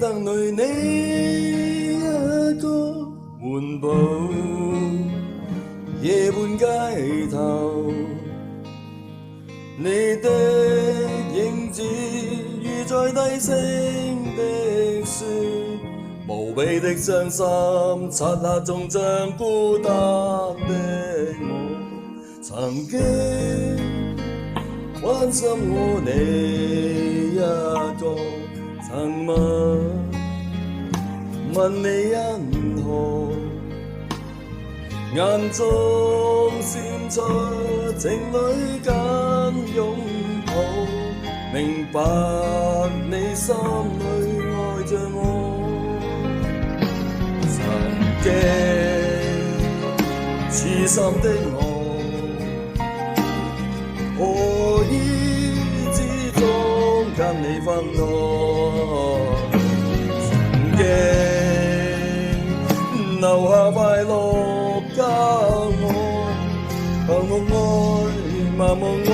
燈裏你一個緩步，夜半街頭，你的影子如在低聲的說，無比的傷心，漆黑中將孤單的我，曾經關心過你一個，曾問你因何，眼中閃出情侶間擁抱，明白你心裏愛着我。曾經痴心的我，何以之中跟你分開？曾經留下快樂給我，盲目愛，盲目愛，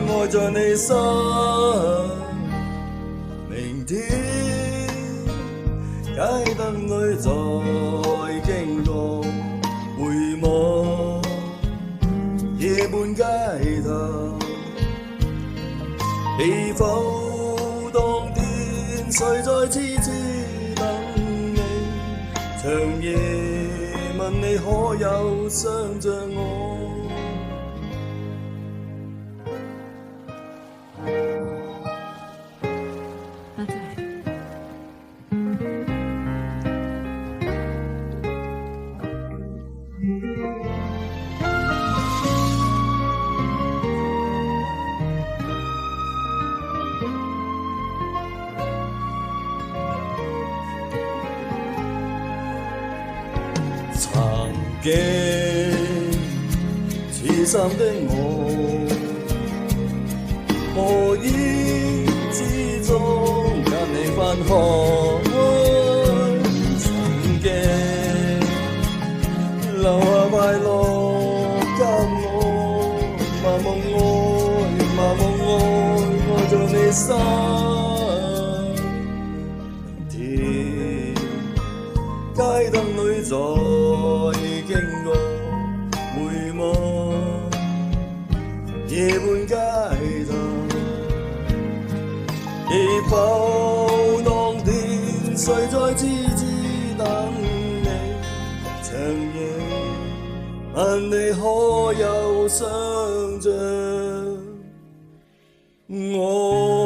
愛在你身。明天街燈裏再經過，回望夜半街頭，是否當天誰在痴痴等你？長夜問你可有想着我？曾經痴心的我，何以之中跟你分開？曾經留下快樂給我，盲目愛，盲目愛，愛在你身。街燈裏再經過，回望夜半街頭，是否當天誰在痴痴等你？長夜問你可有想着我？